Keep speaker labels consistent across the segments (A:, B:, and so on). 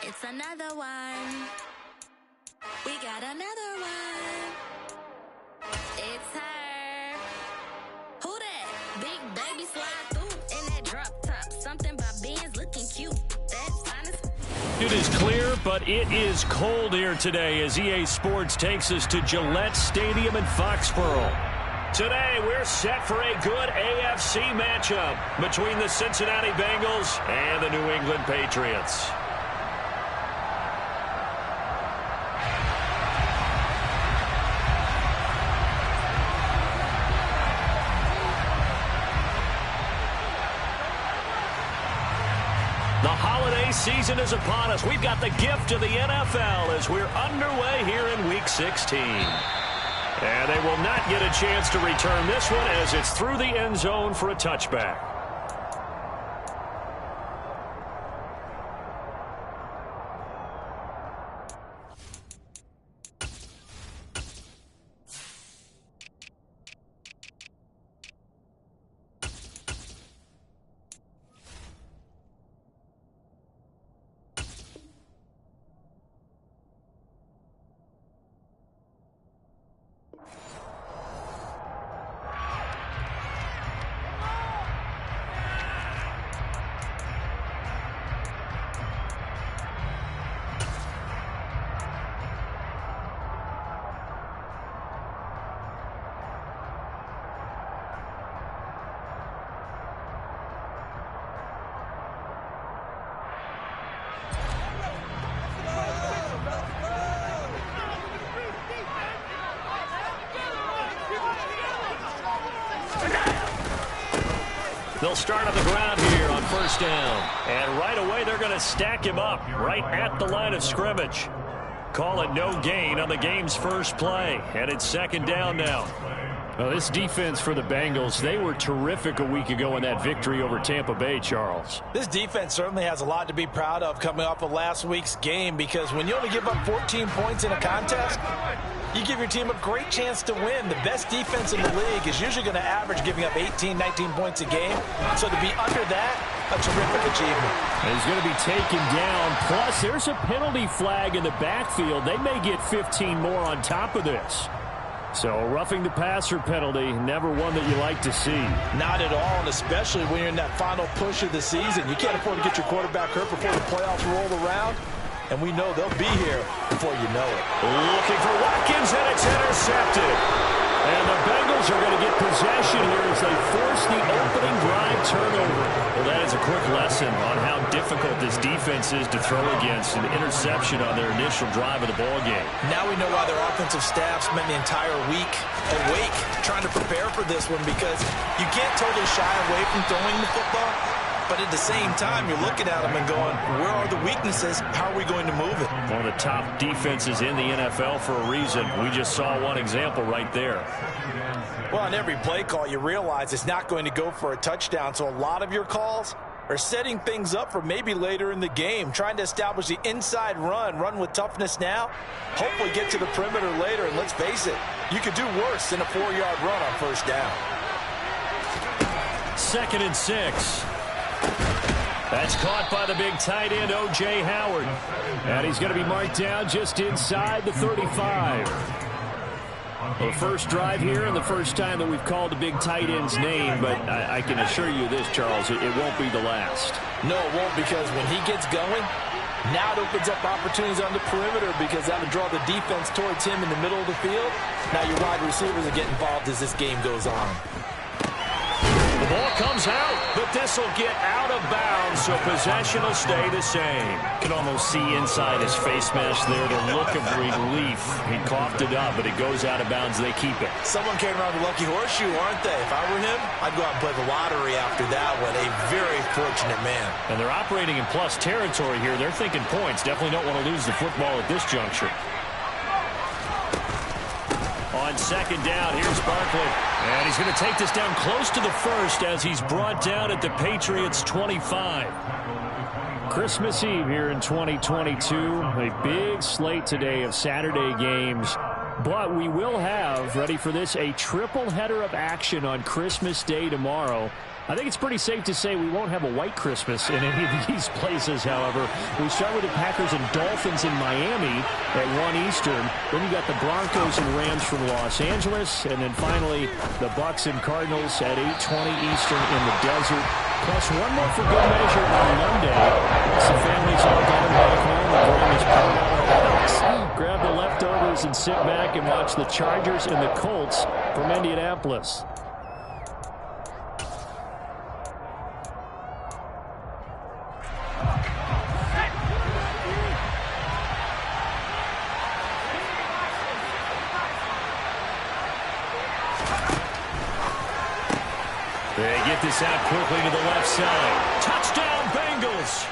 A: It's another one. We got another one. It's her. Who that? Big baby slide through in that drop top. Something by Ben's looking cute. That's honest.
B: It is clear, but it is cold here today as EA Sports takes us to Gillette Stadium in Foxborough. Today, we're set for a good AFC matchup between the Cincinnati Bengals and the New England Patriots. The holiday season is upon us. We've got the gift of the NFL as we're underway here in Week 16. And they will not get a chance to return this one as it's through the end zone for a touchback. They'll start on the ground here on first down. And right away, they're going to stack him up right at the line of scrimmage. Call it no gain on the game's first play. And it's second down now.
C: Well, this defense for the Bengals, they were terrific a week ago in that victory over Tampa Bay, Charles.
D: This defense certainly has a lot to be proud of coming off of last week's game, because when you only give up 14 points in a contest, you give your team a great chance to win. The best defense in the league is usually going to average giving up 18, 19 points a game. So to be under that, a terrific achievement.
C: He's going to be taken down. Plus, there's a penalty flag in the backfield. They may get 15 more on top of this. So roughing the passer penalty, never one that you like to see.
D: Not at all, and especially when you're in that final push of the season. You can't afford to get your quarterback hurt before the playoffs roll around. And we know they'll be here before you know it.
B: Looking for Watkins, and it's intercepted. And the Bengals are going to get possession here as they force the opening drive turnover. Well, that is a quick lesson on how difficult this defense is to throw against. An interception on their initial drive of the ballgame.
D: Now we know why their offensive staff spent the entire week awake trying to prepare for this one, because you can't totally shy away from throwing the football. But at the same time, you're looking at them and going, where are the weaknesses? How are we going to move it?
B: One of the top defenses in the NFL for a reason. We just saw one example right there.
D: Well, on every play call, you realize it's not going to go for a touchdown. So a lot of your calls are setting things up for maybe later in the game, trying to establish the inside run with toughness now, hopefully get to the perimeter later. And let's face it, you could do worse than a 4-yard run on first down.
B: 2nd and 6. That's caught by the big tight end, O.J. Howard.
C: And he's going to be marked down just inside the 35. Well, the first drive here and the first time that we've called the big tight end's name, but I can assure you this, Charles, it won't be the last.
D: No, it won't, because when he gets going, now it opens up opportunities on the perimeter, because that would draw the defense towards him in the middle of the field. Now your wide receivers will get involved as this game goes on.
B: The ball comes out, but this will get out of bounds, so possession will stay the same. You can almost see inside his face mask there the look of relief. He coughed it up, but it goes out of bounds. They keep it.
D: Someone came around the lucky horseshoe, aren't they? If I were him, I'd go out and play the lottery after that one. A very fortunate man.
B: And they're operating in plus territory here. They're thinking points. Definitely don't want to lose the football at this juncture. On second down, here's Barkley. And he's going to take this down close to the first as he's brought down at the Patriots' 25.
C: Christmas Eve here in 2022. A big slate today of Saturday games.
B: But we will have, ready for this, a triple header of action on Christmas Day tomorrow. I think it's pretty safe to say we won't have a white Christmas in any of these places, however. We start with the Packers and Dolphins in Miami at 1 Eastern. Then you got the Broncos and Rams from Los Angeles. And then finally, the Bucs and Cardinals at 8:20 Eastern in the desert. Plus one more for good measure on Monday. Once the families all gather back home, the bring is pulled out of the house. Grab the leftovers and sit back and watch the Chargers and the Colts from Indianapolis.
C: They get this out quickly to the left side. Touchdown, Bengals.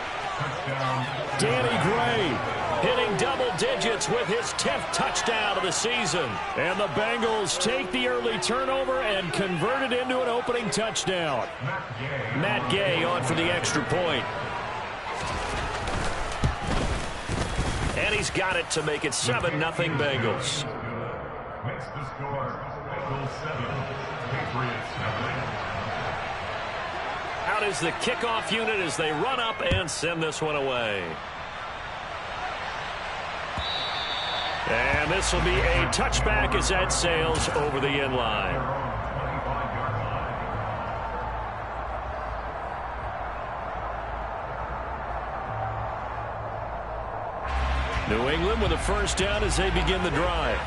C: Danny Gray hitting double digits with his 10th touchdown of the season.
B: And the Bengals take the early turnover and convert it into an opening touchdown.
C: Matt Gay on for the extra point. And he's got it to make it 7-0 Bengals.
E: Makes the score Bengals 7, Patriots 7.
C: Out is the kickoff unit as they run up and send this one away. And this will be a touchback as that sails over the end line. New England with a first down as they begin the drive.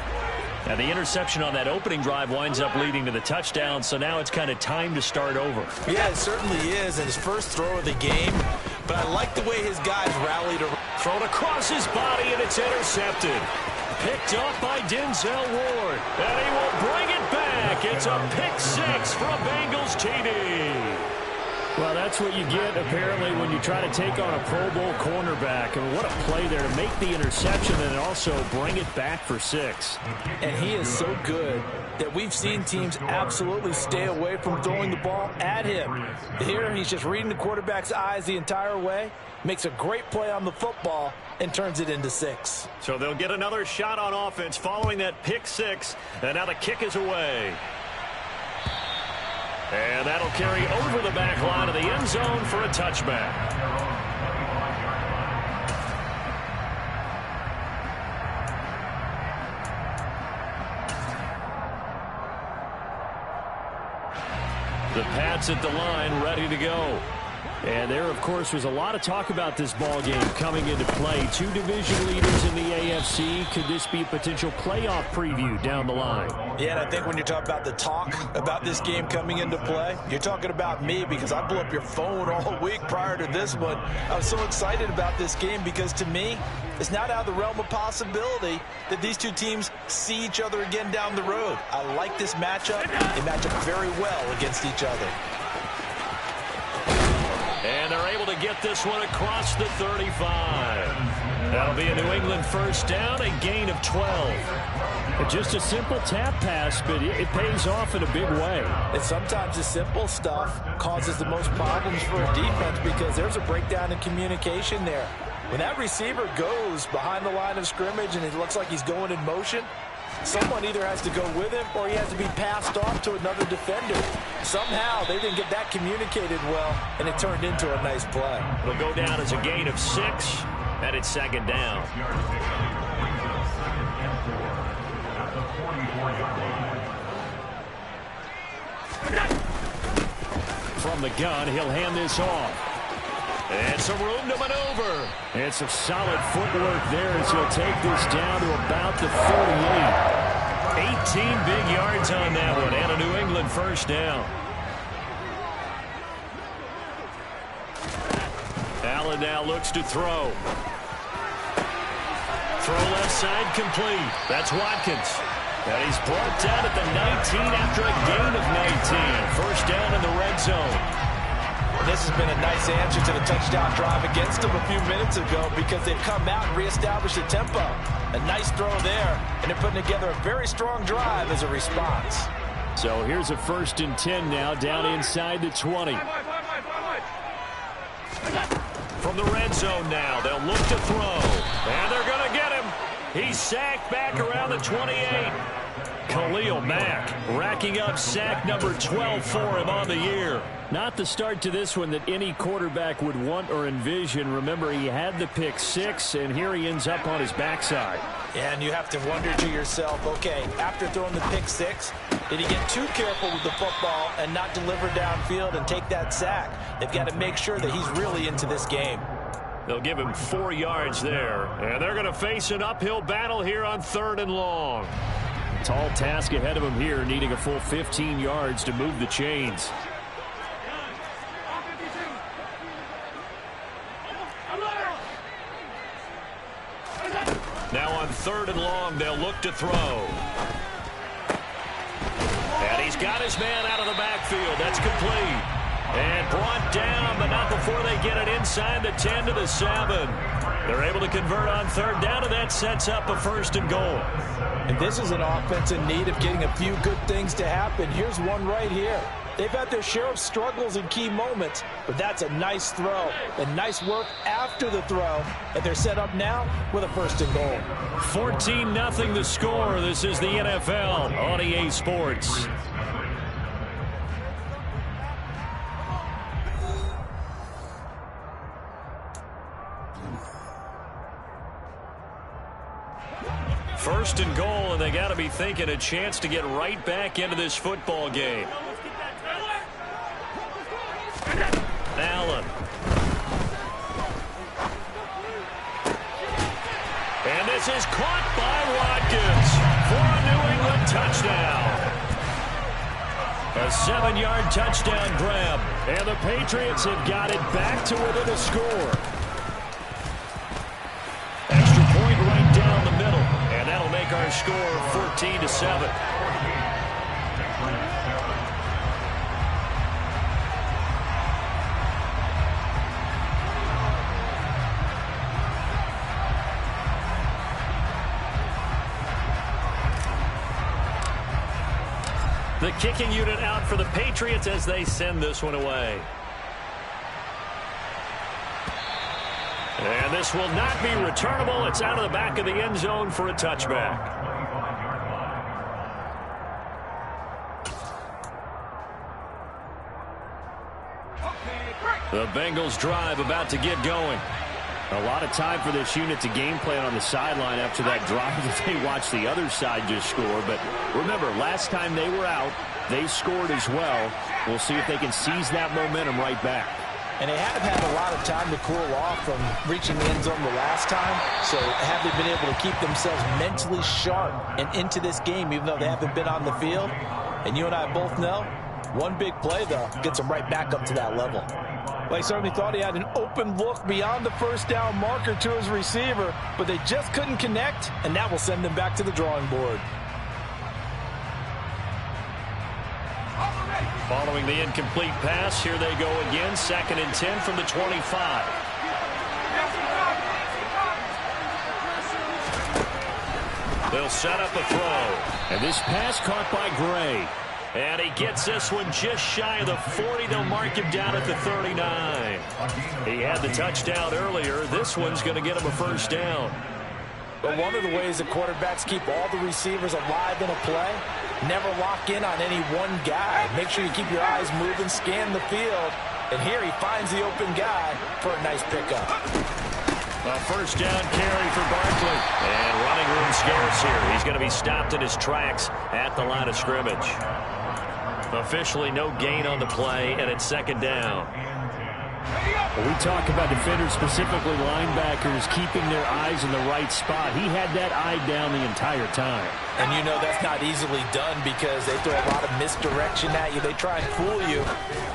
C: Now the interception on that opening drive winds up leading to the touchdown, so now it's kind of time to start over.
D: Yeah, it certainly is, and his first throw of the game. But I like the way his guys rallied around.
C: Thrown across his body, and it's intercepted. Picked up by Denzel Ward, and he will bring it back. It's a pick six from Bengals TD.
B: Well, that's what you get, apparently, when you try to take on a Pro Bowl cornerback. I mean, what a play there to make the interception and also bring it back for 6.
D: And he is so good that we've seen teams absolutely stay away from throwing the ball at him. Here, he's just reading the quarterback's eyes the entire way, makes a great play on the football, and turns it into 6.
C: So they'll get another shot on offense following that pick six, and now the kick is away. And that'll carry over the back line of the end zone for a touchback. The Pats at the line, ready to go.
B: And there, of course, was a lot of talk about this ball game coming into play. 2 division leaders in the AFC. Could this be a potential playoff preview down the line?
D: Yeah, and I think when you're talking about the talk about this game coming into play, you're talking about me because I blew up your phone all week prior to this one. I was so excited about this game because, to me, it's not out of the realm of possibility that these two teams see each other again down the road. I like this matchup. They match up very well against each other.
C: And they're able to get this one across the 35. That'll be a New England first down, a gain of 12.
B: Just a simple tap pass, but it pays off in a big way.
D: And sometimes the simple stuff causes the most problems for a defense because there's a breakdown in communication there. When that receiver goes behind the line of scrimmage and it looks like he's going in motion, someone either has to go with him or he has to be passed off to another defender. Somehow they didn't get that communicated well, and it turned into a nice play.
C: It'll go down as a gain of 6, and it's second down.
B: From the gun, he'll hand this off.
C: And some room to maneuver.
B: And some solid footwork there as he'll take this down to about the 48.
C: 18 big yards on that one, and a New England first down. Allen now looks to throw. Throw left side complete. That's Watkins. And he's brought down at the 19 after a gain of 19. First down in the red zone.
D: This has been a nice answer to the touchdown drive against them a few minutes ago because they've come out and reestablished the tempo. A nice throw there, and they're putting together a very strong drive as a response.
B: So here's a 1st and 10 now, down inside the 20.
C: From the red zone now, they'll look to throw. And they're going to get him.
B: He's sacked back around the 28. Khalil Mack racking up sack number 12 for him on the year. Not the start to this one that any quarterback would want or envision. Remember, he had the pick 6, and here he ends up on his backside.
D: Yeah, and you have to wonder to yourself, okay, after throwing the pick 6, did he get too careful with the football and not deliver downfield and take that sack? They've got to make sure that he's really into this game.
B: They'll give him 4 yards there, and they're going to face an uphill battle here on 3rd and long.
C: Tall task ahead of him here, needing a full 15 yards to move the chains.
B: Now on 3rd and long, they'll look to throw. And he's got his man out of the backfield. That's complete. And brought down, but not before they get it inside the 10 to the 7. They're able to convert on 3rd down, and that sets up a 1st and goal.
D: And this is an offense in need of getting a few good things to happen. Here's one right here. They've had their share of struggles in key moments, but that's a nice throw and nice work after the throw. And they're set up now with a 1st and goal.
B: 14-0 the score. This is the NFL on EA Sports. First and goal, and they got to be thinking a chance to get right back into this football game. Allen. And this is caught by Watkins for a New England touchdown. A 7-yard touchdown grab.
C: And the Patriots have got it back to within a score.
B: Extra point right down the middle. And that'll make our score 14-7. The kicking unit out for the Patriots as they send this one away. And this will not be returnable. It's out of the back of the end zone for a touchback. The Bengals drive about to get going.
C: A lot of time for this unit to game plan on the sideline after that drive that they watched the other side just score. But remember, last time they were out, they scored as well. We'll see if they can seize that momentum right back.
D: And they have had a lot of time to cool off from reaching the end zone the last time. So have they been able to keep themselves mentally sharp and into this game, even though they haven't been on the field? And you and I both know, one big play, though, gets them right back up to that level. Well, he certainly thought he had an open look beyond the 1st down marker to his receiver, but they just couldn't connect, and that will send them back to the drawing board.
B: Following the incomplete pass, here they go again, 2nd and 10 from the 25. They'll set up a throw.
C: And this pass caught by Gray.
B: And he gets this one just shy of the 40. They'll mark him down at the 39. He had the touchdown earlier. This one's going to get him a 1st down.
D: But one of the ways that quarterbacks keep all the receivers alive in a play, never lock in on any one guy. Make sure you keep your eyes moving, scan the field. And here he finds the open guy for a nice pickup.
B: A 1st down carry for Barkley. And running room scarce here. He's going to be stopped in his tracks at the line of scrimmage. Officially no gain on the play, and it's 2nd down.
C: When we talk about defenders, specifically linebackers, keeping their eyes in the right spot, he had that eye down the entire time.
D: And you know that's not easily done because they throw a lot of misdirection at you. They try and fool you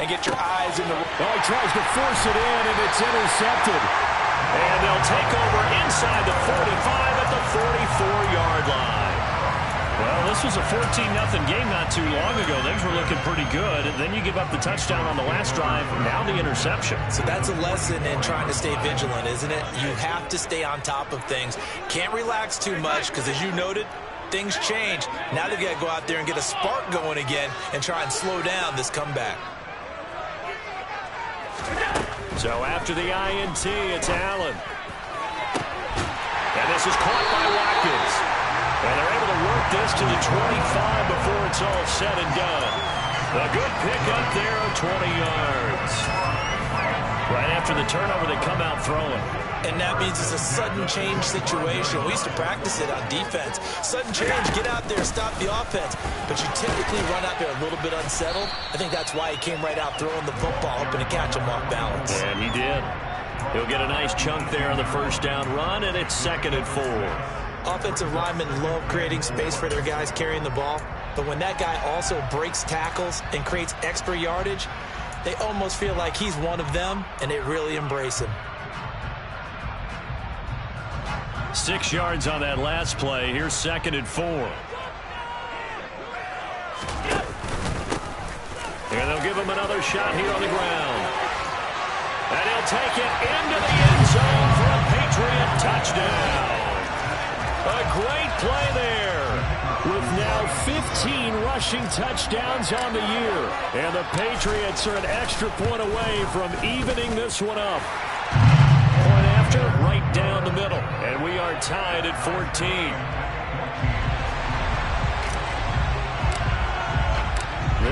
D: and get your eyes in the...
C: Oh, he tries to force it in, and it's intercepted.
B: And they'll take over inside the 45 at the 44-yard line. Well, this was a 14-0 game not too long ago. Things were looking pretty good. And then you give up the touchdown on the last drive. Now the interception.
D: So that's a lesson in trying to stay vigilant, isn't it? You have to stay on top of things. Can't relax too much because, as you noted, things change. Now they've got to go out there and get a spark going again and try and slow down this comeback.
B: So after the INT, it's Allen. And this is caught by Watkins. And they're able to work this to the 25 before it's all said and done. A good pickup there of 20 yards. Right after the turnover, they come out throwing.
D: And that means it's a sudden change situation. We used to practice it on defense. Sudden change, get out there, stop the offense. But you typically run out there a little bit unsettled. I think that's why he came right out throwing the football, hoping to catch him off balance.
B: And he did. He'll get a nice chunk there on the first down run, and it's 2nd and 4.
D: Offensive linemen love creating space for their guys carrying the ball. But when that guy also breaks tackles and creates extra yardage, they almost feel like he's one of them, and they really embrace him.
B: 6 yards on that last play. Here's 2nd and 4. And they'll give him another shot here on the ground. And he'll take it into the end zone for a Patriot touchdown. A great play there. With now 15 rushing touchdowns on the year. And the Patriots are an extra point away from evening this one up. Point after, right down the middle. And we are tied at 14.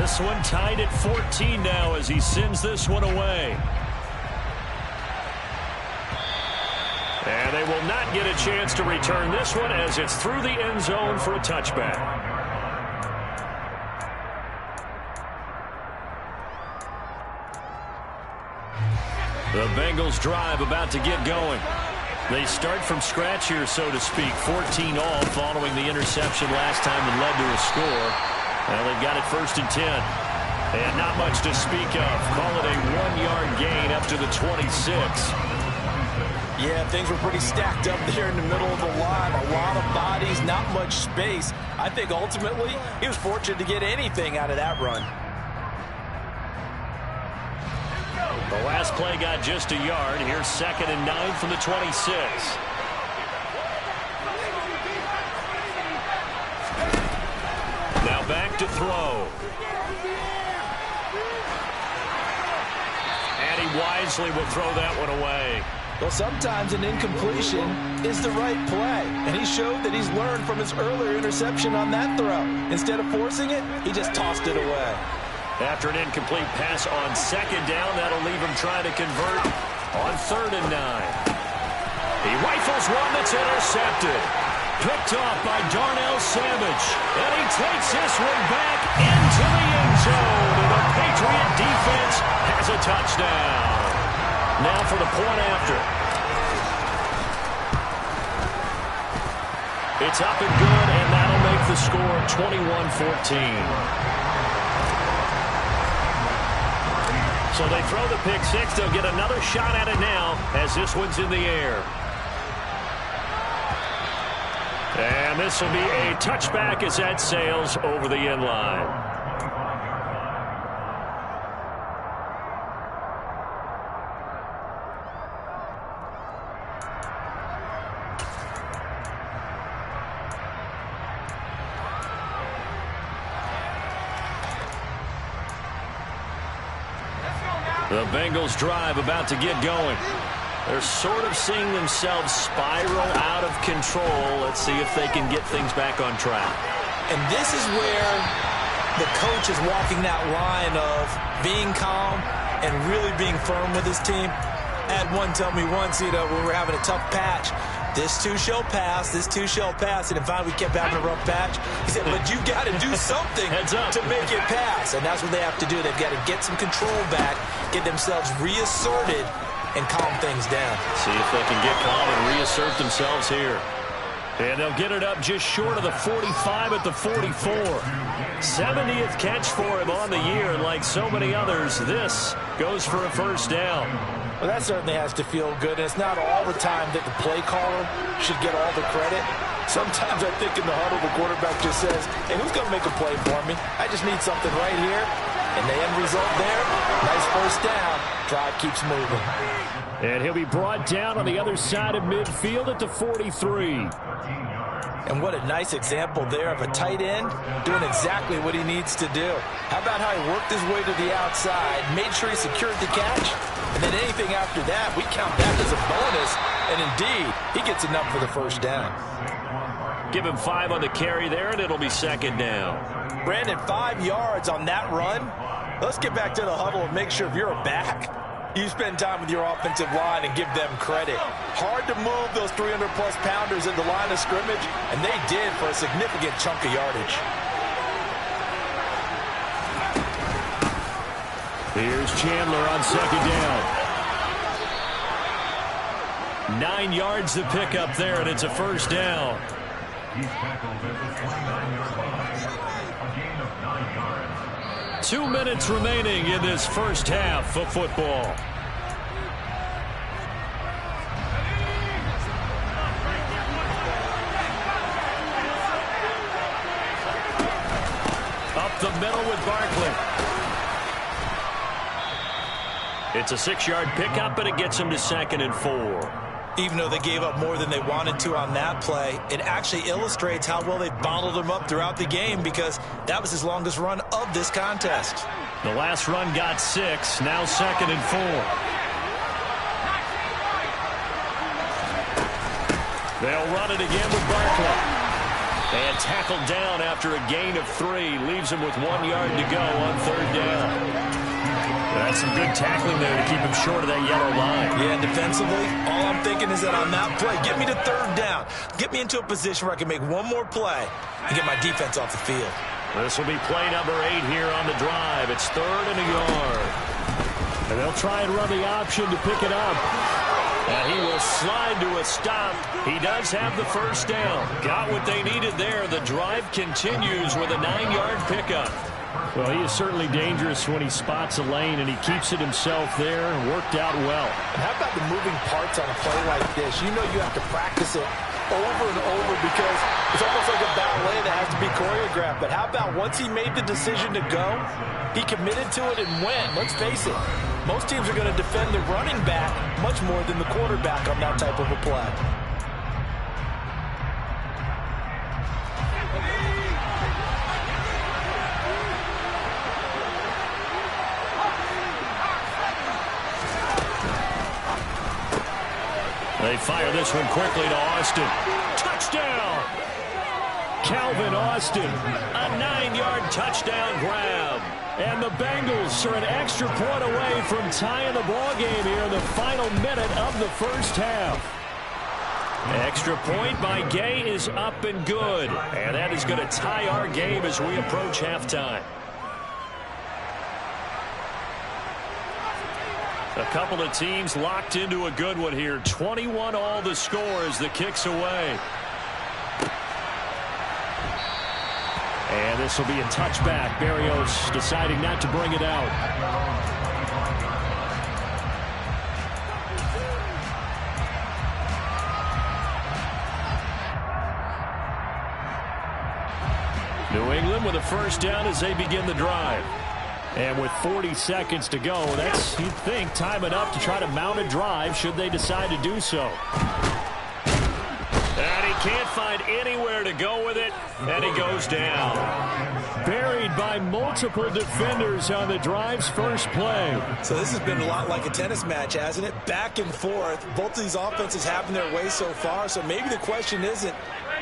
B: This one tied at 14 now as he sends this one away. And they will not get a chance to return this one as it's through the end zone for a touchback. The Bengals drive about to get going. They start from scratch here, so to speak. 14 all following the interception last time that led to a score. Well, they've got it 1st and 10. And not much to speak of. Call it a 1-yard gain up to the 26.
D: Yeah, things were pretty stacked up there in the middle of the line. A lot of bodies, not much space. I think ultimately he was fortunate to get anything out of that run.
B: The last play got just a yard. Here's 2nd and 9 from the 26. Now back to throw. And he wisely will throw that one away.
D: Well, sometimes an incompletion is the right play, and he showed that he's learned from his earlier interception on that throw. Instead of forcing it, he just tossed it away.
B: After an incomplete pass on 2nd down, that'll leave him trying to convert on 3rd and 9. He rifles one that's intercepted. Picked off by Darnell Savage, and he takes this one back into the end zone, and the Patriot defense has a touchdown. Now for the point after. It's up and good, and that'll make the score 21-14. So they throw the pick six. They'll get another shot at it now as this one's in the air. And this will be a touchback as that sails over the end line. The Bengals drive about to get going. They're sort of seeing themselves spiral out of control. Let's see if they can get things back on track.
D: And this is where the coach is walking that line of being calm and really being firm with his team. I had one tell me once, when we were having a tough patch, this too shall pass, this too shall pass. And finally we kept having a rough patch. He said, but you got to do something to make it pass. And that's what they have to do. They've got to get some control back, get themselves reasserted, and calm things down.
B: See if they can get calm and reassert themselves here. And they'll get it up just short of the 45 at the 44. 70th catch for him on the year. And like so many others, this goes for a first down.
D: Well, that certainly has to feel good. And it's not all the time that the play caller should get all the credit. Sometimes I think in the huddle, the quarterback just says, hey, who's going to make a play for me? I just need something right here. And the end result there, nice first down. Drive keeps moving. And
B: he'll be brought down on the other side of midfield at the 43.
D: And what a nice example there of a tight end doing exactly what he needs to do. How about how he worked his way to the outside, made sure he secured the catch, and then anything after that, we count that as a bonus. And indeed, he gets enough for the first down.
B: Give him 5 on the carry there, and it'll be second down.
D: Brandon, 5 yards on that run. Let's get back to the huddle and make sure if you're a back, you spend time with your offensive line and give them credit. Hard to move those 300-plus pounders in the line of scrimmage, and they did for a significant chunk of yardage.
B: Here's Chandler on second down. 9 yards to pick up there, and it's a first down.
E: He's tackled at the 29-yard line. A gain of 9 yards.
B: 2 minutes remaining in this first half of football. Up the middle with Barkley. It's a 6-yard pickup, and it gets him to 2nd and 4.
D: Even though they gave up more than they wanted to on that play, it actually illustrates how well they bottled him up throughout the game because that was his longest run of this contest.
B: The last run got 6, now 2nd and 4. They'll run it again with Barkley. And tackled down after a gain of 3. Leaves him with 1 yard to go on 3rd down. That's some good tackling there to keep him short of that yellow line.
D: Yeah, defensively, all I'm thinking is that on that play, get me to 3rd down. Get me into a position where I can make one more play and get my defense off the field.
B: This will be play number 8 here on the drive. It's 3rd and a yard. And they'll try and run the option to pick it up. And he will slide to a stop. He does have the first down. Got what they needed there. The drive continues with a 9-yard pickup.
C: Well, he is certainly dangerous when he spots a lane, and he keeps it himself there and worked out well.
D: And how about the moving parts on a play like this? You know you have to practice it over and over because it's almost like a ballet that has to be choreographed. But how about once he made the decision to go, he committed to it and went. Let's face it, most teams are going to defend the running back much more than the quarterback on that type of a play.
B: They fire this one quickly to Austin. Touchdown! Calvin Austin, a 9-yard touchdown grab. And the Bengals are an extra point away from tying the ball game here in the final minute of the first half. Extra point by Gay is up and good. And that is going to tie our game as we approach halftime. A couple of teams locked into a good one here. 21 all the score as the kick's away. And this will be a touchback. Barrios deciding not to bring it out. New England with a first down as they begin the drive. And with 40 seconds to go, that's, you'd think, time enough to try to mount a drive should they decide to do so. And he can't find anywhere to go with it, and he goes down. Buried by multiple defenders on the drive's first play.
D: So this has been a lot like a tennis match, hasn't it? Back and forth. Both of these offenses having their way so far, so maybe the question isn't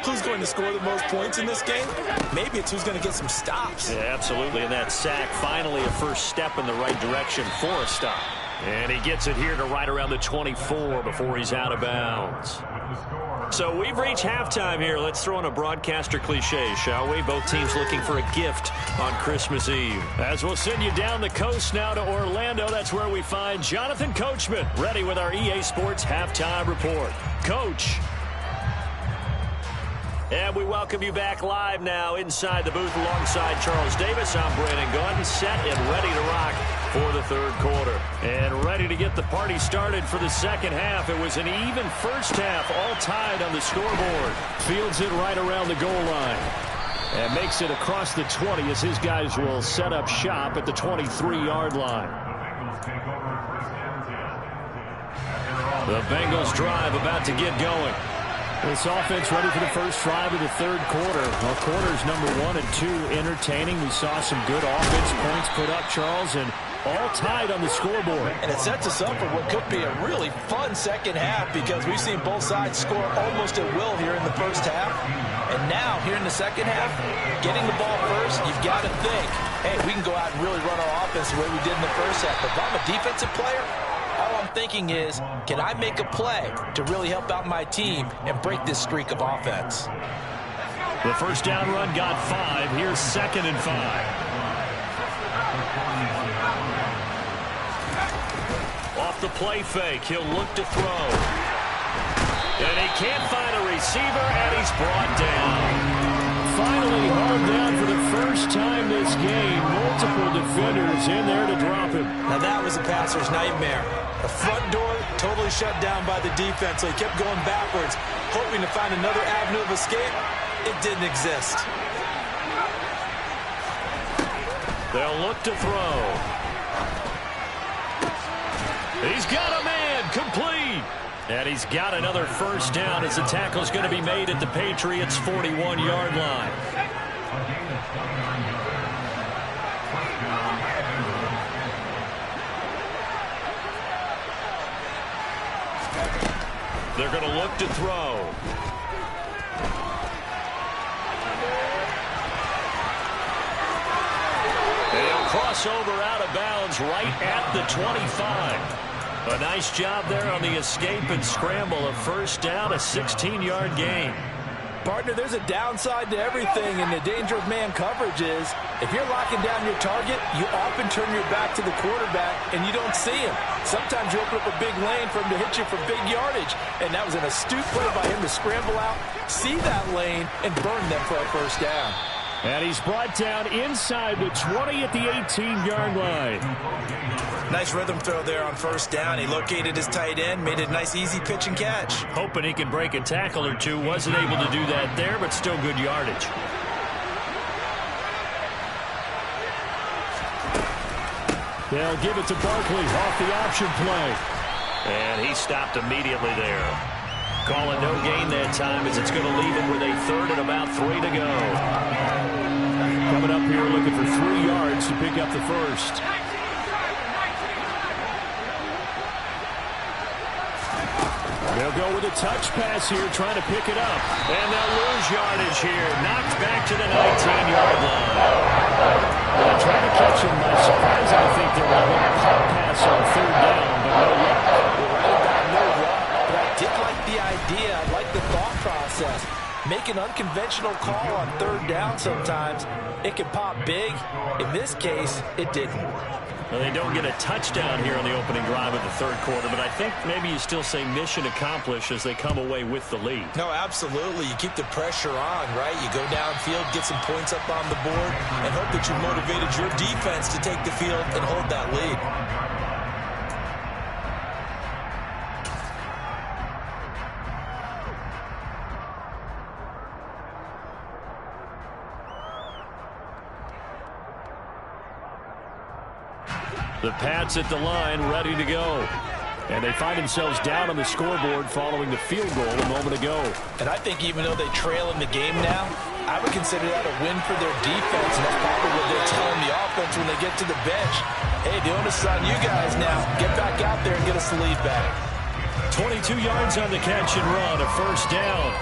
D: who's going to score the most points in this game. Maybe it's who's going to get some stops.
B: Yeah, absolutely. And that sack, finally a first step in the right direction for a stop. And he gets it here to right around the 24 before he's out of bounds. So we've reached halftime here. Let's throw in a broadcaster cliche, shall we? Both teams looking for a gift on Christmas Eve. As we'll send you down the coast now to Orlando, that's where we find Jonathan Coachman, ready with our EA Sports Halftime Report. Coach. And we welcome you back live now inside the booth alongside Charles Davis. I'm Brandon Gordon, set and ready to rock for the third quarter. And ready to get the party started for the second half. It was an even first half, all tied on the scoreboard. Fields it right around the goal line. And makes it across the 20 as his guys will set up shop at the 23-yard line. The Bengals drive about to get going. This offense ready for the first drive of the third quarter. Well, quarters number 1 and 2 entertaining. We saw some good offense points put up, Charles, and all tied on the scoreboard.
D: And it sets us up for what could be a really fun second half because we've seen both sides score almost at will here in the first half. And now, here in the second half, getting the ball first, you've got to think, hey, we can go out and really run our offense the way we did in the first half. But if I'm a defensive player, all I'm thinking is, can I make a play to really help out my team and break this streak of offense?
B: The first down run got 5. Here's 2nd and 5. Off the play fake, he'll look to throw. And he can't find a receiver, and he's brought down. Finally hauled down for the first time this game. Multiple defenders in there to drop him.
D: Now that was a passer's nightmare. The front door totally shut down by the defense, so he kept going backwards, hoping to find another avenue of escape. It didn't exist.
B: They'll look to throw. He's got a man, complete. And he's got another first down as the tackle's going to be made at the Patriots' 41-yard line. They're going to look to throw. And he'll cross over out of bounds right at the 25. A nice job there on the escape and scramble. A first down, a 16-yard gain.
D: Partner, there's a downside to everything, and the danger of man coverage is if you're locking down your target, you often turn your back to the quarterback and you don't see him. Sometimes you open up a big lane for him to hit you for big yardage, and that was an astute play by him to scramble out, see that lane, and burn them for a first down.
B: And he's brought down inside the 20 at the 18-yard line.
D: Nice rhythm throw there on first down. He located his tight end, made it a nice easy pitch and catch.
B: Hoping he could break a tackle or two. Wasn't able to do that there, but still good yardage. They'll give it to Barkley off the option play. And he stopped immediately there. Calling no gain that time as it's going to leave him with a third and about 3 to go. Coming up here looking for 3 yards to pick up the first. They'll go with a touch pass here, trying to pick it up. And they'll lose yardage here. Knocked back to the 19-yard line. They're trying to catch him by surprise. I think they're going to pop pass on 3rd down, but no luck.
D: You're right about no luck, but I did like the idea. I like the thought process. Make an unconventional call on 3rd down sometimes. It can pop big. In this case, it didn't.
B: Well, they don't get a touchdown here on the opening drive of the third quarter, but I think maybe you still say mission accomplished as they come away with the lead.
D: No, absolutely. You keep the pressure on, right? You go downfield, get some points up on the board, and hope that you motivated your defense to take the field and hold that lead.
B: The Pats at the line, ready to go. And they find themselves down on the scoreboard following the field goal a moment ago.
D: And I think even though they trail in the game now, I would consider that a win for their defense. And that's probably what they're telling the offense when they get to the bench. Hey, the onus is on you guys now. Get back out there and get us the lead back.
B: 22 yards on the catch and run, a first down.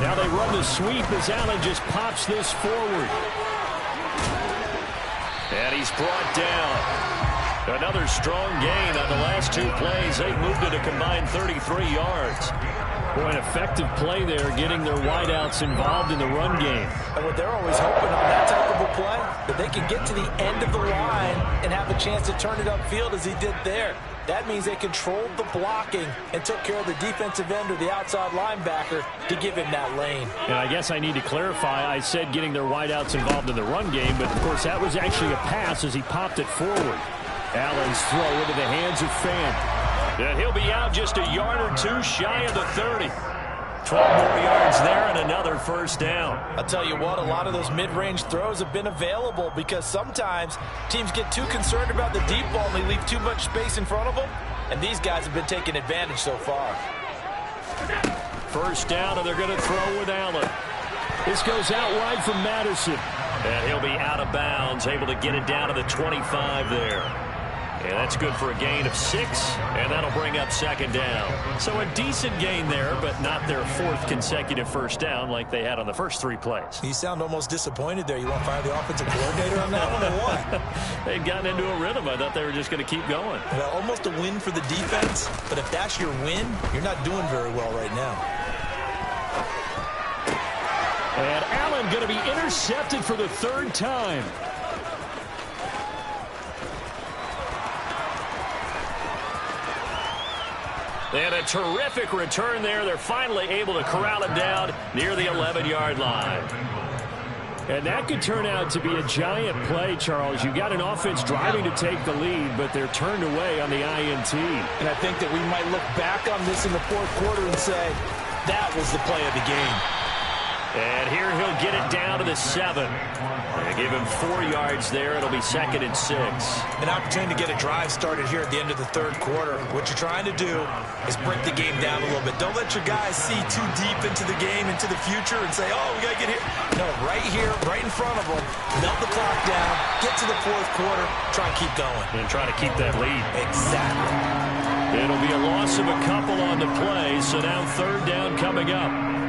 B: Now they run the sweep as Allen just pops this forward. And he's brought down. Another strong gain on the last 2 plays. They've moved it a combined 33 yards. Boy, an effective play there, getting their wideouts involved in the run game.
D: And what they're always hoping on that type of a play, that they can get to the end of the line and have a chance to turn it upfield as he did there. That means they controlled the blocking and took care of the defensive end or the outside linebacker to give him that lane.
B: And I guess I need to clarify, I said getting their wideouts involved in the run game, but of course that was actually a pass as he popped it forward. Allen's throw into the hands of Fan. And he'll be out just a yard or two shy of the 30. 12 more yards there and another first down.
D: I'll tell you what, a lot of those mid-range throws have been available because sometimes teams get too concerned about the deep ball and they leave too much space in front of them, and these guys have been taking advantage so far.
B: First down, and they're going to throw with Allen. This goes out wide from Madison. And he'll be out of bounds, able to get it down to the 25 there. And that's good for a gain of 6, and that'll bring up second down. So a decent gain there, but not their 4th consecutive first down like they had on the first 3 plays.
D: You sound almost disappointed there. You want to fire the offensive coordinator on that one or what?
B: They'd gotten into a rhythm. I thought they were just going to keep going.
D: Well, almost a win for the defense, but if that's your win, you're not doing very well right now.
C: And Allen going to be intercepted for the 3rd time.
B: And a terrific return there. They're finally able to corral it down near the 11-yard line.
C: And that could turn out to be a giant play, Charles. You've got an offense driving to take the lead, but they're turned away on the INT.
D: And I think that we might look back on this in the 4th quarter and say, that was the play of the game.
B: And here he'll get it down to the 7. They give him 4 yards there. It'll be 2nd and 6.
D: An opportunity to get a drive started here at the end of the 3rd quarter. What you're trying to do is break the game down a little bit. Don't let your guys see too deep into the game, into the future, and say, oh, we got to get here. No, right here, right in front of them, melt the clock down, get to the 4th quarter, try and keep going.
B: And try to keep that lead.
D: Exactly.
B: It'll be a loss of a couple on the play, so now 3rd down coming up.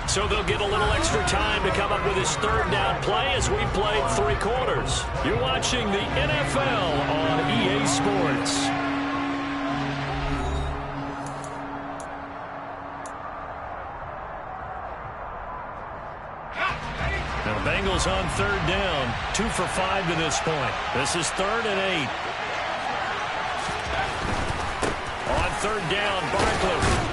B: So they'll get a little extra time to come up with his 3rd down play as we played 3 quarters. You're watching the NFL on EA Sports. Now the Bengals on 3rd down, 2 for 5 to this point. This is 3rd and 8. On 3rd down, Barkley.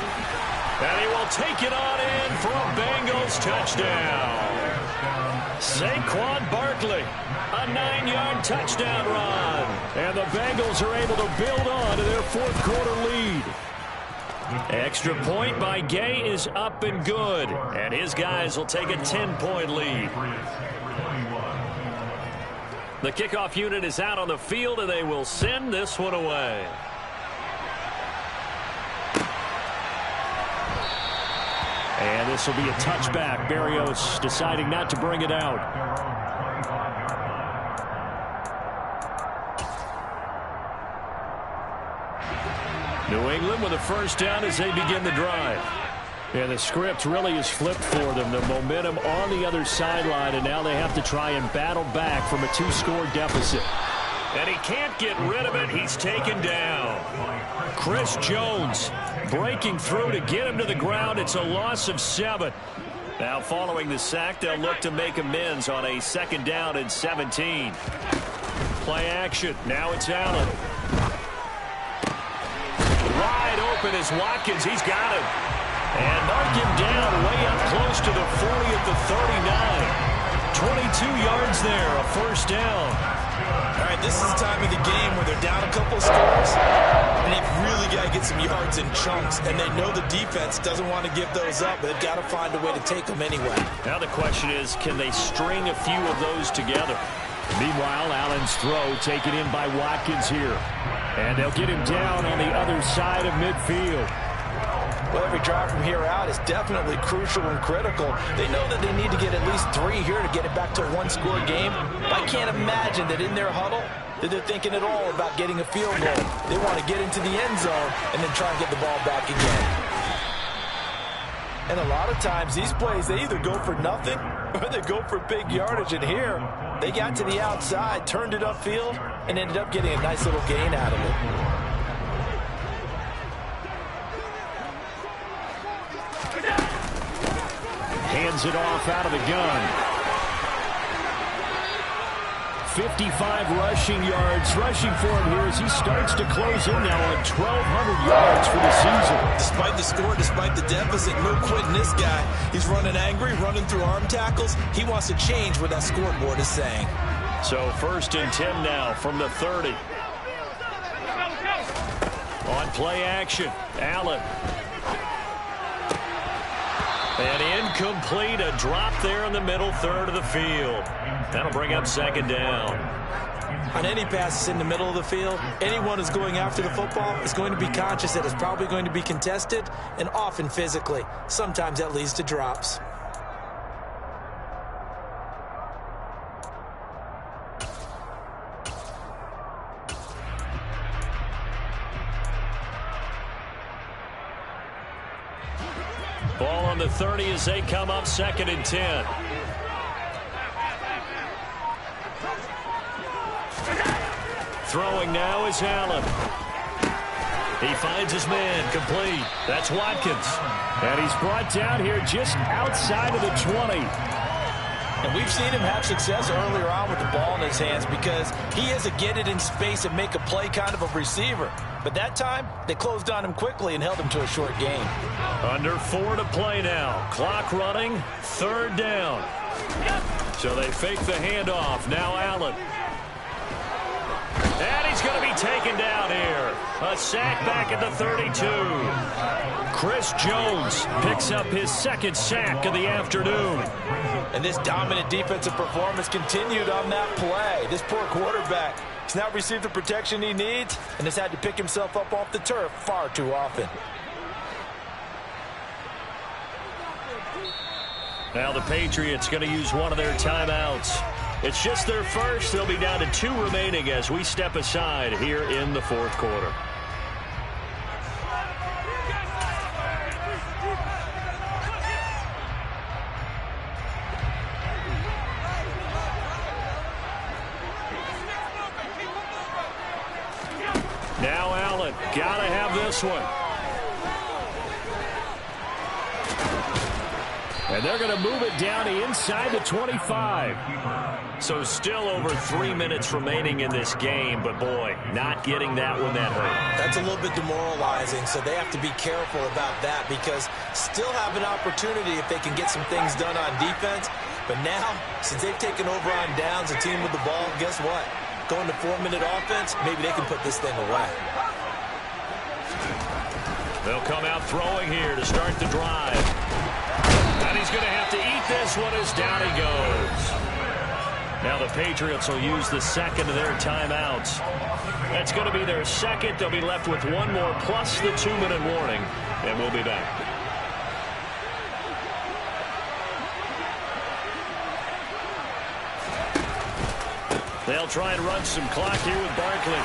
B: And he will take it on in for a Bengals touchdown. Saquon Barkley, a 9-yard touchdown run. And the Bengals are able to build on to their 4th quarter lead. Extra point by Gay is up and good. And his guys will take a 10-point lead. The kickoff unit is out on the field, and they will send this one away.
C: And this will be a touchback. Berrios deciding not to bring it out.
B: New England with a first down as they begin the drive.
C: Yeah, the script really is flipped for them. The momentum on the other sideline, and now they have to try and battle back from a 2-score deficit.
B: And he can't get rid of it. He's taken down. Chris Jones breaking through to get him to the ground. It's a loss of 7. Now following the sack, they'll look to make amends on a 2nd down and 17. Play action. Now it's Allen. Wide open is Watkins. He's got him. And mark him down way up close to the 40 at the 39. 22 yards there, a first down.
D: All right, this is the time of the game where they're down a couple of scores, and they've really got to get some yards in chunks, and they know the defense doesn't want to give those up, but they've got to find a way to take them anyway.
B: Now the question is, can they string a few of those together?
C: Meanwhile, Allen's throw taken in by Watkins here. And they'll get him down on the other side of midfield.
D: Well, every drive from here out is definitely crucial and critical. They know that they need to get at least 3 here to get it back to a 1-score game. I can't imagine that in their huddle that they're thinking at all about getting a field goal. They want to get into the end zone and then try and get the ball back again. And a lot of times these plays, they either go for nothing or they go for big yardage. And here, they got to the outside, turned it upfield, and ended up getting a nice little gain out of it.
C: Hands it off out of the gun. 55 rushing yards rushing for him here as he starts to close in now on 1,200 yards for the season.
D: Despite the score, despite the deficit, no quitting this guy. He's running angry, running through arm tackles. He wants to change what that scoreboard is saying.
B: So 1st and 10 now from the 30. play action. Allen. And incomplete, a drop there in the middle third of the field. That'll bring up second down.
D: On any passes in the middle of the field, anyone who's going after the football is going to be conscious that it's probably going to be contested and often physically. Sometimes that leads to drops.
B: Ball on the 30 as they come up 2nd and 10. Throwing now is Allen. He finds his man, complete. That's Watkins.
C: And he's brought down here just outside of the 20.
D: And we've seen him have success earlier on with the ball in his hands because he is a get it in space and make a play kind of a receiver. But that time, they closed on him quickly and held him to a short gain.
B: Under 4 to play now. Clock running, 3rd down. So they fake the handoff. Now Allen. And he's going to be taken down here. A sack back at the 32. Chris Jones picks up his 2nd sack of the afternoon.
D: And this dominant defensive performance continued on that play. This poor quarterback has now received the protection he needs and has had to pick himself up off the turf far too often.
B: Now the Patriots going to use one of their timeouts. It's just their first. They'll be down to 2 remaining as we step aside here in the 4th quarter. Now Allen, gotta have this one.
C: And they're going to move it down to inside the 25.
B: So still over 3 minutes remaining in this game, but boy, not getting that one that hurt.
D: That's a little bit demoralizing, so they have to be careful about that because still have an opportunity if they can get some things done on defense. But now, since they've taken over on downs, a team with the ball, guess what? Going to 4-minute offense, maybe they can put this thing away.
B: They'll come out throwing here to start the drive. And he's going to have to eat this one as down he goes. Now the Patriots will use the 2nd of their timeouts. That's going to be their 2nd. They'll be left with 1 more plus the 2-minute warning. And we'll be back. They'll try and run some clock here with Barkley.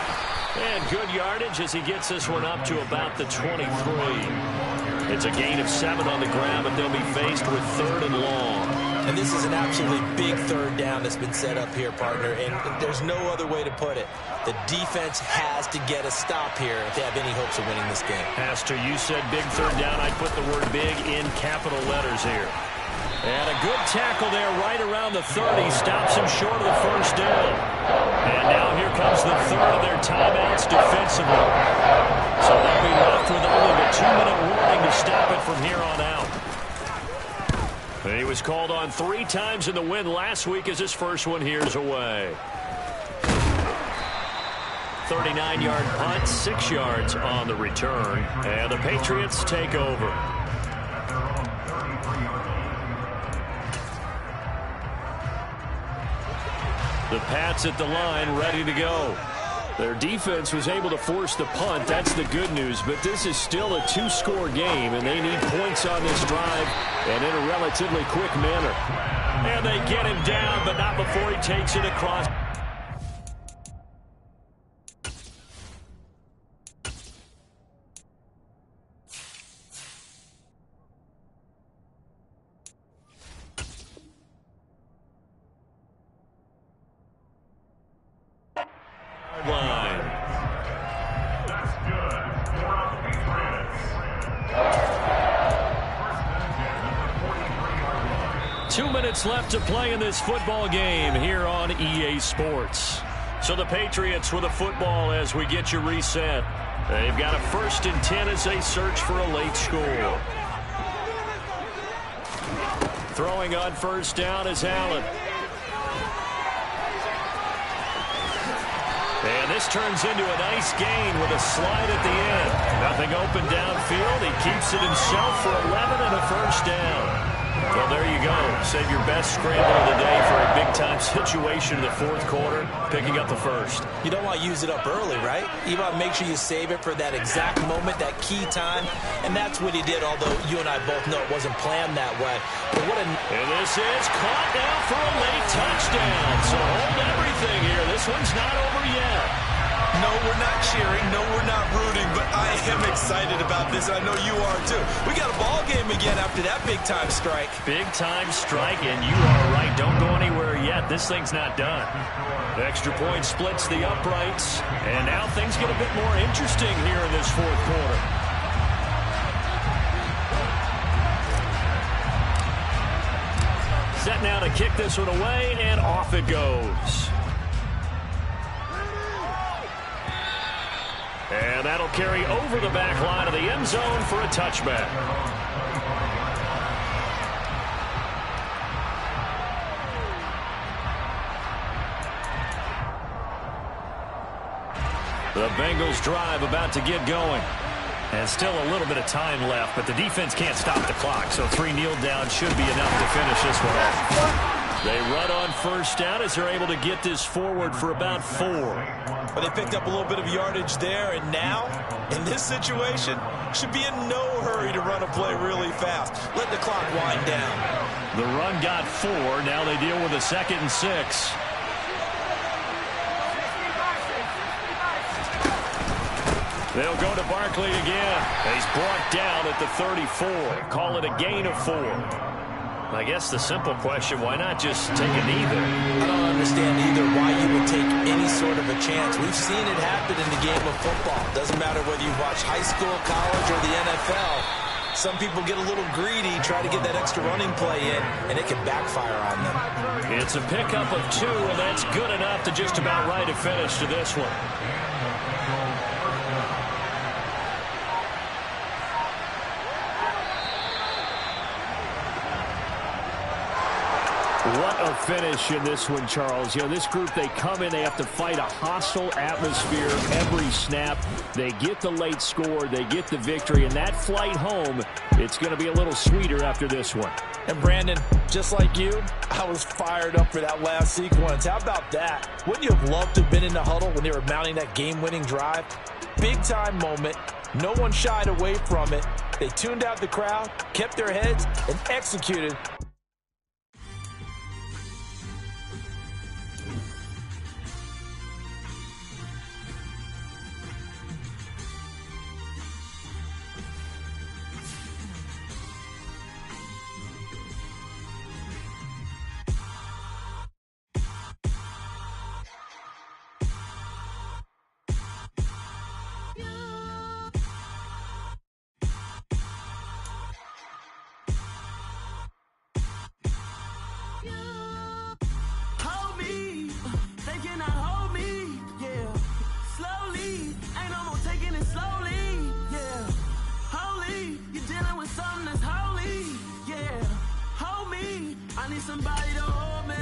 B: And good yardage as he gets this one up to about the 23. It's a gain of 7 on the ground, but they'll be faced with 3rd and long.
D: And this is an absolutely big 3rd down that's been set up here, partner, and there's no other way to put it. The defense has to get a stop here if they have any hopes of winning this game.
B: Has to. You said big 3rd down. I'd put the word big in capital letters here. And a good tackle there right around the 30. Stops him short of the 1st down. And now here comes the 3rd of their timeouts defensively. So they'll be left with only the 2-minute warning to stop it from here on out. And he was called on 3 times in the win last week as his first one here's away. 39-yard punt, 6 yards on the return. And the Patriots take over. The Pats at the line, ready to go.
C: Their defense was able to force the punt. That's the good news. But this is still a 2-score game, and they need points on this drive and in a relatively quick manner.
B: And they get him down, but not before he takes it across. Line.
E: That's good.
B: 2 minutes left to play in this football game here on EA Sports. So the Patriots with a football as we get you reset. They've got a 1st and 10 as they search for a late score. Throwing on 1st down is Allen. And this turns into a nice gain with a slide at the end. Nothing open downfield. He keeps it himself for 11 and a first down. Well, there you go. Save your best scramble of the day for a big-time situation in the fourth quarter, picking up the first.
D: You don't want to use it up early, right? You want to make sure you save it for that exact moment, that key time, and that's what he did, although you and I both know it wasn't planned that way. But what a...
B: And this is caught now for a late touchdown. So hold everything here. This one's not over yet.
F: No, we're not cheering. No, we're not rooting, but I am excited about this. I know you are, too. We got a ball game again after that big-time strike.
B: Big-time strike, and you are right. Don't go anywhere yet. This thing's not done. The extra point splits the uprights, and now things get a bit more interesting here in this fourth quarter. Set now to kick this one away, and off it goes. And that'll carry over the back line of the end zone for a touchback. The Bengals drive about to get going. And still a little bit of time left, but the defense can't stop the clock, so 3 kneel down should be enough to finish this one off. They run on first down as they're able to get this forward for about 4.
F: Well, they picked up a little bit of yardage there, and now, in this situation, should be in no hurry to run a play really fast. Let the clock wind down.
B: The run got 4. Now they deal with a 2nd and 6. They'll go to Barkley again. He's brought down at the 34. Call it a gain of 4. I guess the simple question, why not just take a knee there?
D: I don't understand either why you would take any sort of a chance. We've seen it happen in the game of football. Doesn't matter whether you watch high school, college, or the NFL. Some people get a little greedy, try to get that extra running play in, and it can backfire on them.
B: It's a pickup of 2, and that's good enough to just about write a finish to this one. What a finish in this one, Charles. You know, this group, they come in, they have to fight a hostile atmosphere every snap. They get the late score, they get the victory, and that flight home, it's going to be a little sweeter after this one.
D: And Brandon, just like you, I was fired up for that last sequence. How about that? Wouldn't you have loved to have been in the huddle when they were mounting that game-winning drive? Big-time moment. No one shied away from it. They tuned out the crowd, kept their heads, and executed.
G: Somebody to hold me.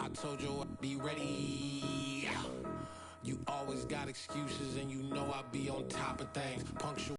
H: I told you I'd be ready. You always got excuses and you know I'll be on top of things. Punctual.